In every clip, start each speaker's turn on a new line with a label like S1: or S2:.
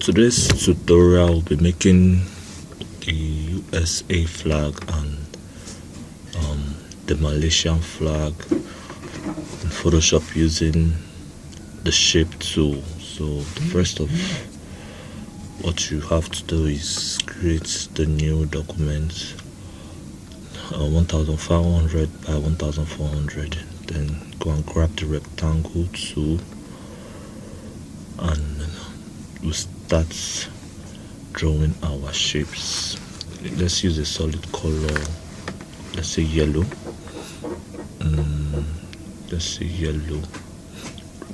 S1: Today's tutorial will be making the USA flag and the Malaysian flag in Photoshop using the shape tool. So the first of what you have to do is create the new document, 1500 by 1400. Then go and grab the rectangle tool and we'll start drawing our shapes. Let's use a solid color, let's say yellow. Let's say yellow.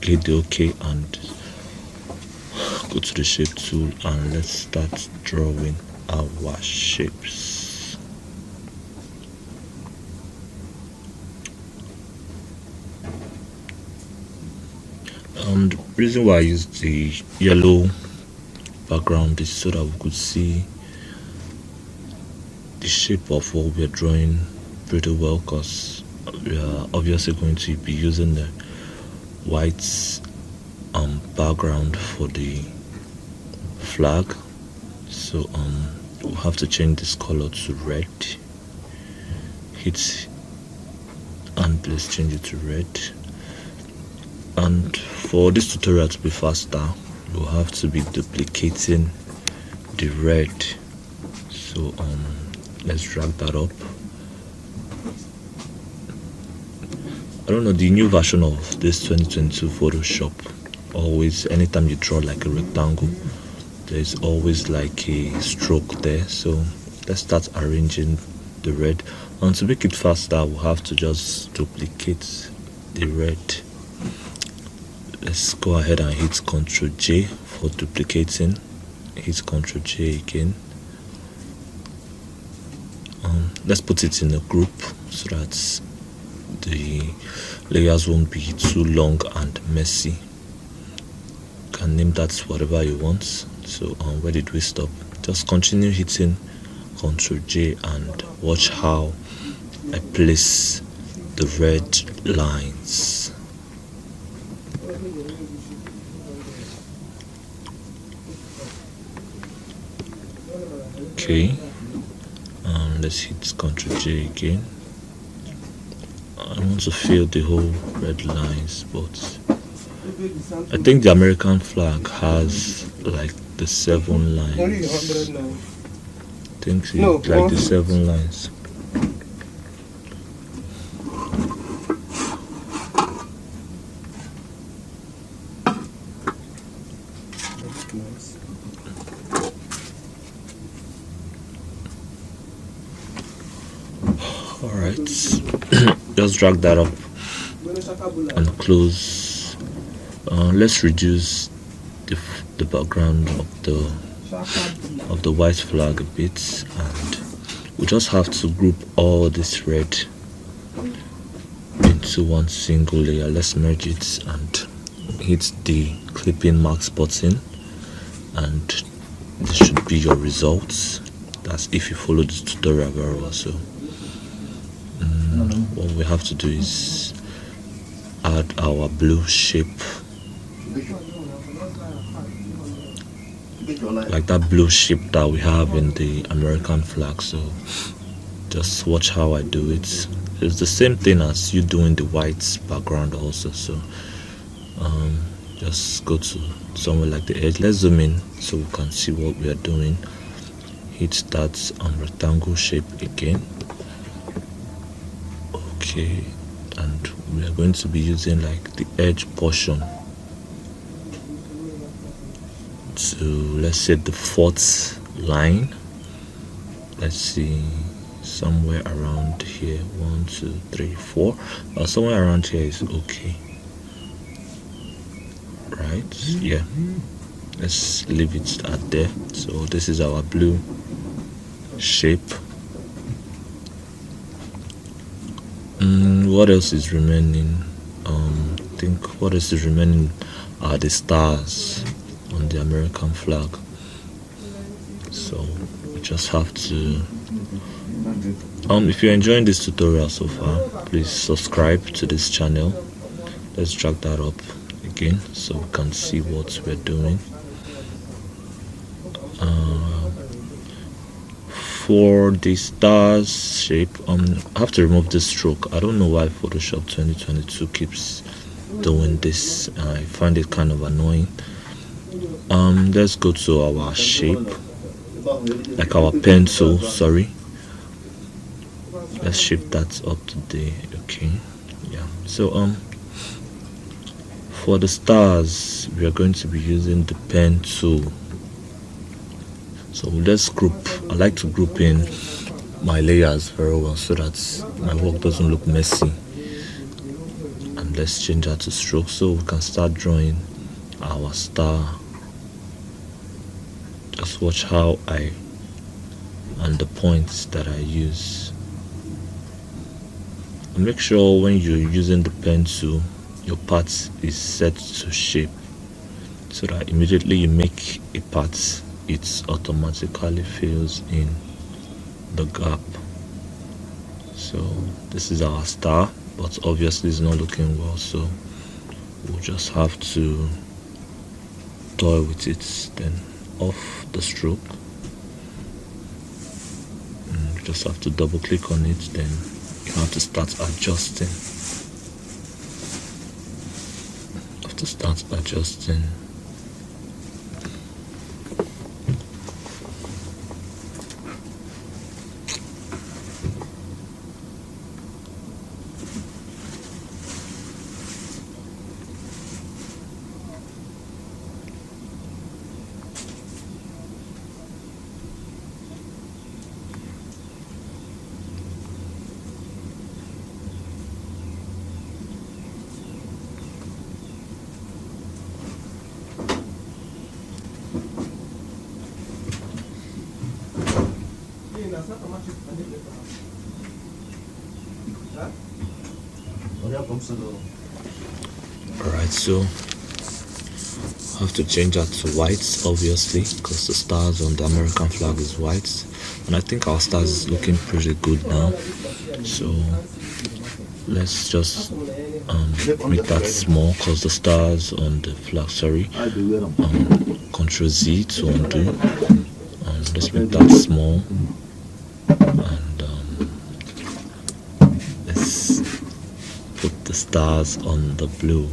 S1: Hit the OK and go to the shape tool and let's start drawing our shapes. The reason why I used the yellow background is so that we could see the shape of what we're drawing pretty well, because we are obviously going to be using the white background for the flag. So we'll have to change this color to red. Hit and let's change it to red. And for this tutorial to be faster, we'll have to be duplicating the red. So let's drag that up. I don't know, the new version of this 2022 Photoshop, always anytime you draw like a rectangle, there's always like a stroke there. So let's start arranging the red, and to make it faster we'll have to just duplicate the red. Let's go ahead and hit Ctrl J for duplicating. Hit Ctrl J again. Let's put it in a group so that the layers won't be too long and messy. You can name that whatever you want. So where did we stop? Just continue hitting Ctrl J and watch how I place the red lines. Okay, let's hit Ctrl J again. I want to fill the whole red lines, but I think the American flag has like the 7 lines. I think it's like the 7 lines. Alright, just drag that up and close. Let's reduce the background of the white flag a bit, and we just have to group all this red into one single layer. Let's merge it and hit the clipping marks button, and this should be your results. That's if you follow this tutorial very well. So what we have to do is add our blue shape, like that blue shape that we have in the American flag. So just watch how I do it. It's the same thing as you doing the white background also. So just go to somewhere like the edge. Let's zoom in so we can see what we are doing. Hit that rectangle shape again. Okay, and we are going to be using like the edge portion to, let's say, the 4th line. Let's see, somewhere around here, 1 2 3 4, somewhere around here is okay, right? Yeah, let's leave it at there. So this is our blue shape. What else is remaining? I think what else is remaining are the stars on the American flag. So we just have to if you're enjoying this tutorial so far, please subscribe to this channel. Let's drag that up again so we can see what we're doing. For the stars shape, I have to remove this stroke. I don't know why Photoshop 2022 keeps doing this. I find it kind of annoying. Let's go to our shape, like our pencil, sorry. Let's shift that up to the okay. Yeah, so for the stars we are going to be using the pen tool. So let's group. I like to group in my layers very well so that my work doesn't look messy. And let's change that to stroke so we can start drawing our star. Just watch how and the points that I use. And make sure when you're using the pen tool, your part is set to shape so that immediately you make a part, it automatically fills in the gap. So this is our star, but obviously it's not looking well, so we'll just have to toy with it. Then off the stroke, and you just have to double click on it, then you have to start adjusting. Alright, so I have to change that to white, obviously, because the stars on the American flag is white, and I think our stars is looking pretty good now. So let's just make that small, because the stars on the flag, sorry, Ctrl Z to undo. Let's make that small, and let's put the stars on the blue.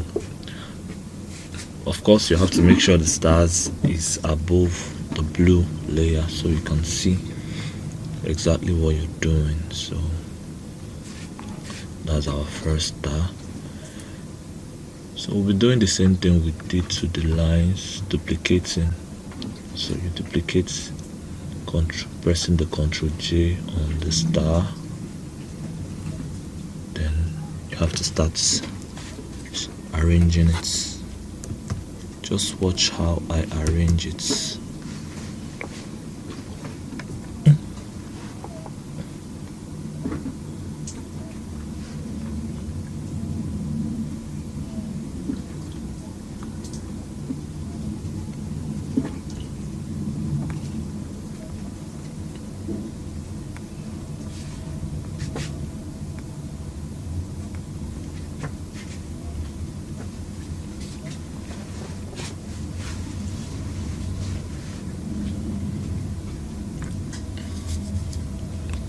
S1: Of course, you have to make sure the stars is above the blue layer so you can see exactly what you're doing. So that's our first star. So we'll be doing the same thing we did to the lines, duplicating. So you duplicate, pressing the Ctrl J on the star, then you have to start arranging it. Just watch how I arrange it.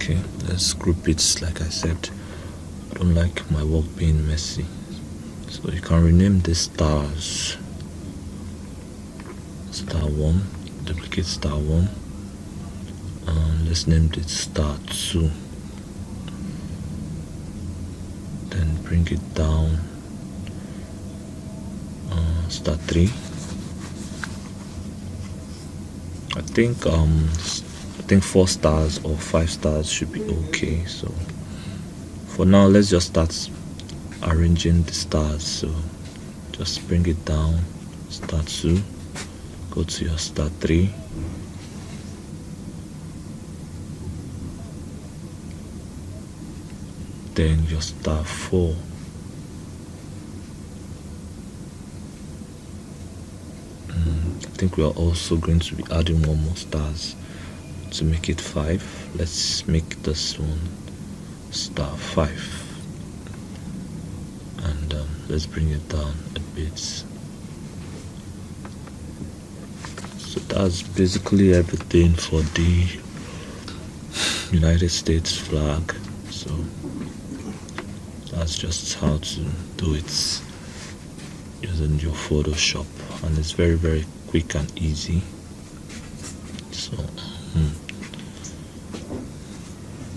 S1: Okay, let's group it. Like I said, I don't like my work being messy, so you can rename the stars. Star 1, duplicate star 1, let's name it star 2, then bring it down, star 3. I think 4 stars or 5 stars should be okay. So for now, let's just start arranging the stars. So just bring it down, star 2, go to your star 3, then your star 4, I think we are also going to be adding one more stars to make it 5. Let's make this one star 5, and let's bring it down a bit. So So that's basically everything for the United States flag. So that's just how to do it using your Photoshop, and it's very quick and easy. So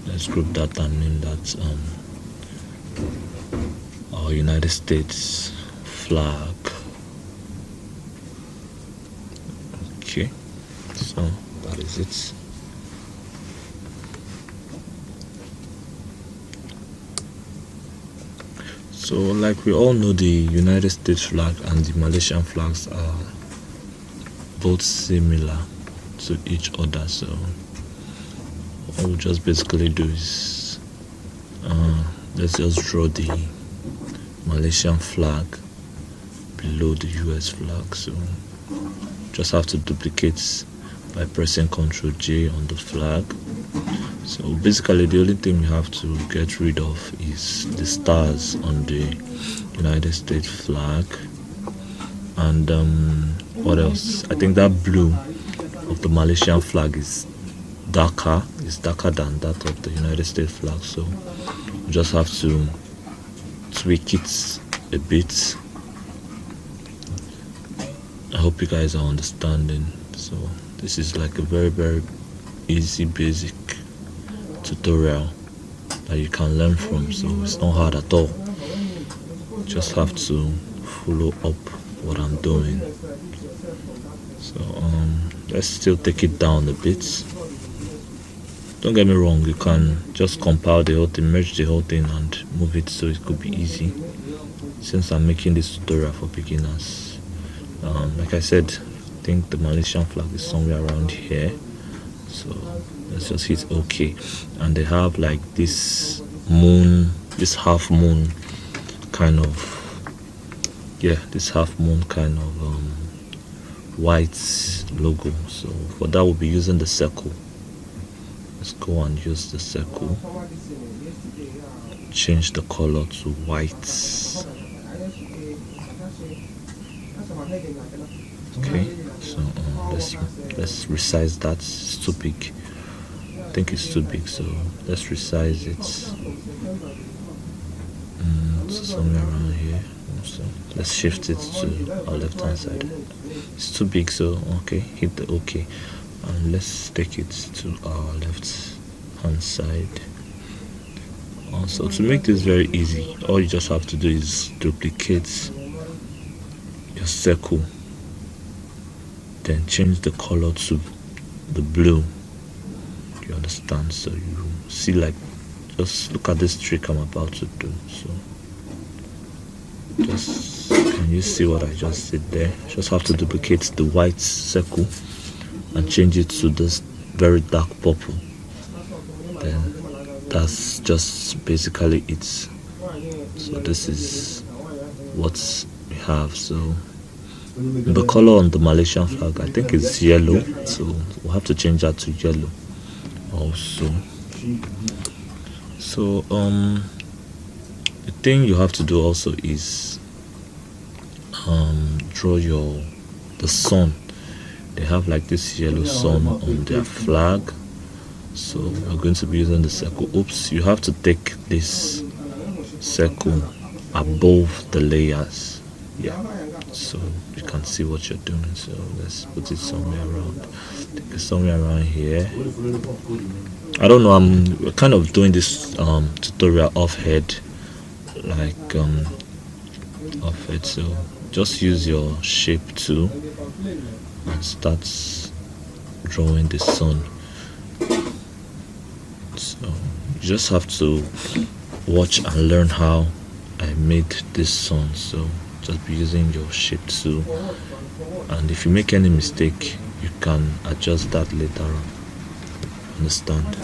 S1: let's group that and name that our United States flag. Okay, so that is it. So like we all know, the United States flag and the Malaysian flags are both similar to each other. So what we'll just basically do is let's just draw the Malaysian flag below the US flag. So just have to duplicate by pressing Ctrl J on the flag. So basically the only thing you have to get rid of is the stars on the United States flag, and what else? I think that blue of the Malaysian flag is darker than that of the United States flag, so you just have to tweak it a bit. I hope you guys are understanding. So this is like a very easy basic tutorial that you can learn from, so it's not hard at all. Just have to follow up what I'm doing. So let's still take it down a bit. Don't get me wrong, you can just compile the whole thing, merge the whole thing and move it so it could be easy, since I'm making this tutorial for beginners. Like I said, I think the Malaysian flag is somewhere around here, so let's just hit OK. And they have like this moon, this half moon kind of, this half moon kind of white logo. So for that we'll be using the circle. Let's go and use the circle, change the color to white. Okay, so let's resize that. It's too big. I think it's too big, so let's resize it somewhere around here. So let's shift it to our left hand side. It's too big, so okay, hit the OK, and let's take it to our left hand side. Also, to make this very easy, all you just have to do is duplicate your circle, then change the color to the blue. You understand? So you see, like, just look at this trick I'm about to do. So just, can you see what I just did there? Just have to duplicate the white circle and change it to this very dark purple. Then that's just basically it. So this is what we have. So the color on the Malaysian flag, I think, is yellow, so we'll have to change that to yellow also. So the thing you have to do also is draw the sun. They have like this yellow sun on their flag, so we're going to be using the circle. Oops, you have to take this circle above the layers, so you can see what you're doing. So let's put it somewhere around, take it somewhere around here. I don't know, I'm kind of doing this tutorial off head, like off head, so just use your shape tool and start drawing the sun. So you just have to watch and learn how I made this sun. So just be using your shape tool, and if you make any mistake you can adjust that later on. Understand?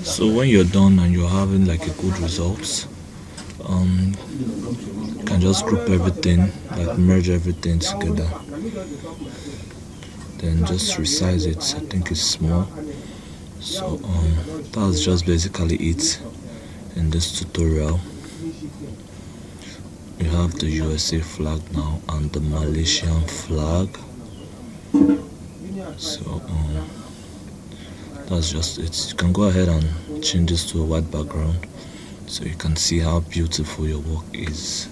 S1: So when you're done and you're having like a good result, you can just group everything, like merge everything together, then just resize it. I think it's small. So that's just basically it in this tutorial. You have the USA flag now and the Malaysian flag. So that's just it. You can go ahead and change this to a white background so you can see how beautiful your work is.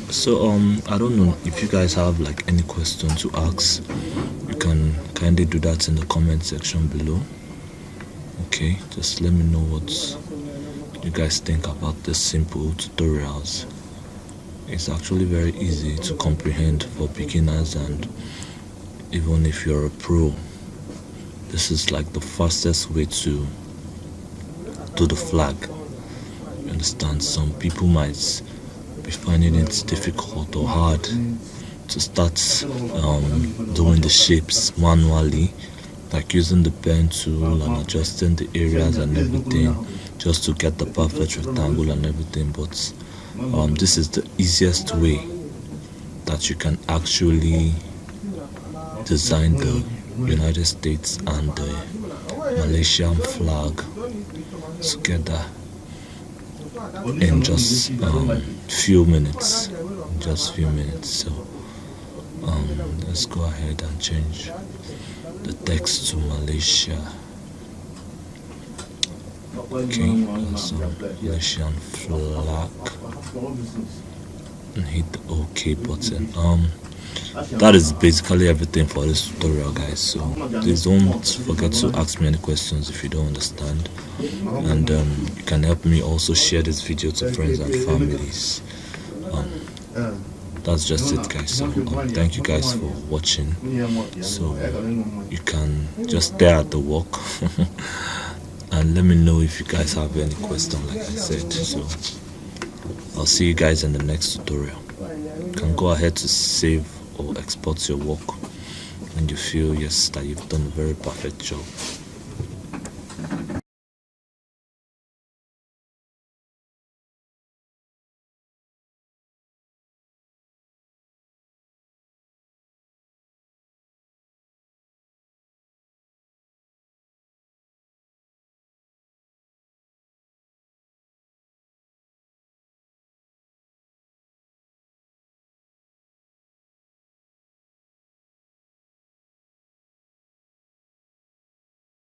S1: So I don't know if you guys have like any question to ask. You can kindly do that in the comment section below. Okay, just let me know what you guys think about this simple tutorials. It's actually very easy to comprehend for beginners, and even if you're a pro, this is like the fastest way to do the flag. You understand? Some people might be finding it difficult or hard to start doing the shapes manually, like using the pen tool and adjusting the areas and everything just to get the perfect rectangle and everything. But this is the easiest way that you can actually design the United States and the Malaysian flag together in just few minutes. So let's go ahead and change the text to Malaysia. Okay, so Malaysian flag, and hit the OK button. That is basically everything for this tutorial, guys. So please don't forget to ask me any questions if you don't understand, and you can help me also share this video to friends and families. That's just it, guys. So thank you guys for watching. So you can just stare at the work and let me know if you guys have any question, like I said. So I'll see you guys in the next tutorial. You can go ahead to save or export your work when you feel yes that you've done a very perfect job.